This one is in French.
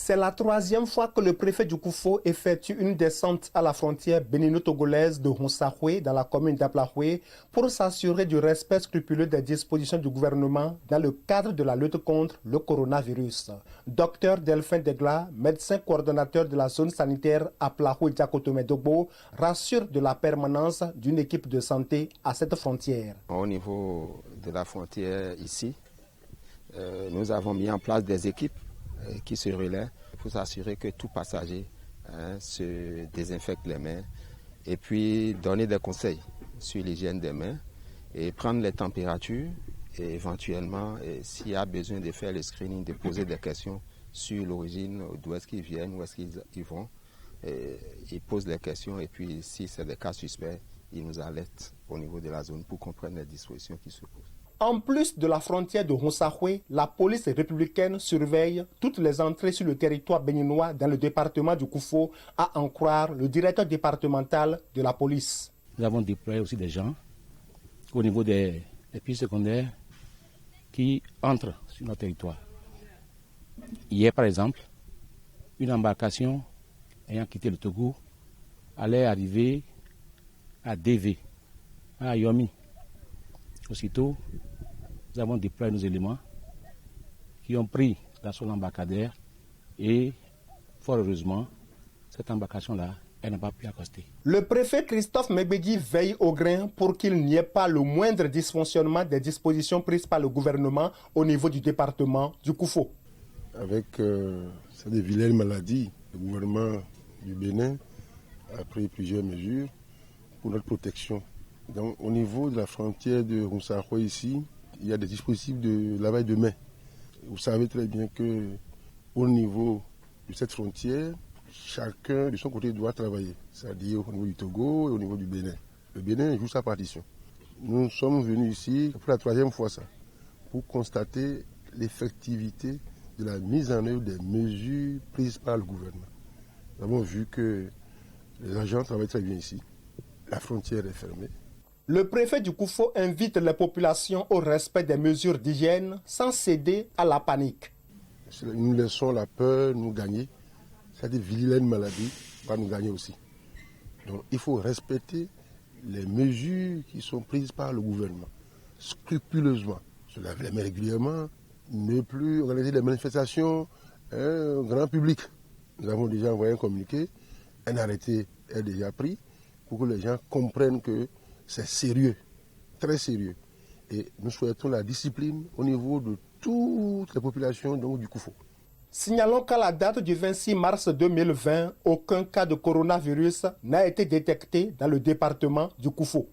C'est la troisième fois que le préfet du Koufo effectue une descente à la frontière bénino-togolaise de Honsahwe dans la commune d'Aplahwe pour s'assurer du respect scrupuleux des dispositions du gouvernement dans le cadre de la lutte contre le coronavirus. Dr Delphin Degla, médecin coordonnateur de la zone sanitaire Aplahwe-Diakotomé-Dogbo, rassure de la permanence d'une équipe de santé à cette frontière. Au niveau de la frontière ici, nous avons mis en place des équipes qui se relaient pour s'assurer que tout passager se désinfecte les mains et puis donner des conseils sur l'hygiène des mains et prendre les températures et éventuellement, s'il y a besoin de faire le screening, de poser des questions sur l'origine, d'où est-ce qu'ils viennent, où est-ce qu'ils vont. Ils posent des questions et puis si c'est des cas suspects, ils nous alertent au niveau de la zone pour comprendre les dispositions qui se posent. En plus de la frontière de Honsahwe, la police républicaine surveille toutes les entrées sur le territoire béninois dans le département du Koufo, à en croire le directeur départemental de la police. Nous avons déployé aussi des gens au niveau des pistes secondaires qui entrent sur notre territoire. Hier, par exemple, une embarcation ayant quitté le Togo allait arriver à DV, à Yomi. Aussitôt, nous avons déployé nos éléments qui ont pris dans son embarcadère et, fort heureusement, cette embarcation-là, elle n'a pas pu accoster. Le préfet Christophe Megbedi veille au grain pour qu'il n'y ait pas le moindre dysfonctionnement des dispositions prises par le gouvernement au niveau du département du Koufo. Avec ces vilaines maladies, le gouvernement du Bénin a pris plusieurs mesures pour notre protection. Donc, au niveau de la frontière de Honsahwe ici, il y a des dispositifs de lavage de mains. Vous savez très bien qu'au niveau de cette frontière, chacun de son côté doit travailler, c'est-à-dire au niveau du Togo et au niveau du Bénin. Le Bénin joue sa partition. Nous sommes venus ici pour la troisième fois pour constater l'effectivité de la mise en œuvre des mesures prises par le gouvernement. Nous avons vu que les agents travaillent très bien ici. La frontière est fermée. Le préfet du Koufo invite les populations au respect des mesures d'hygiène sans céder à la panique. Nous laissons la peur nous gagner. C'est-à-dire vilaine maladie va nous gagner aussi. Donc il faut respecter les mesures qui sont prises par le gouvernement, scrupuleusement. Se laver les mains régulièrement, ne plus organiser des manifestations au grand public. Nous avons déjà envoyé un communiqué, un arrêté est déjà pris pour que les gens comprennent que c'est sérieux, très sérieux. Et nous souhaitons la discipline au niveau de toutes les populations donc, du Koufo. Signalons qu'à la date du 26 mars 2020, aucun cas de coronavirus n'a été détecté dans le département du Koufo.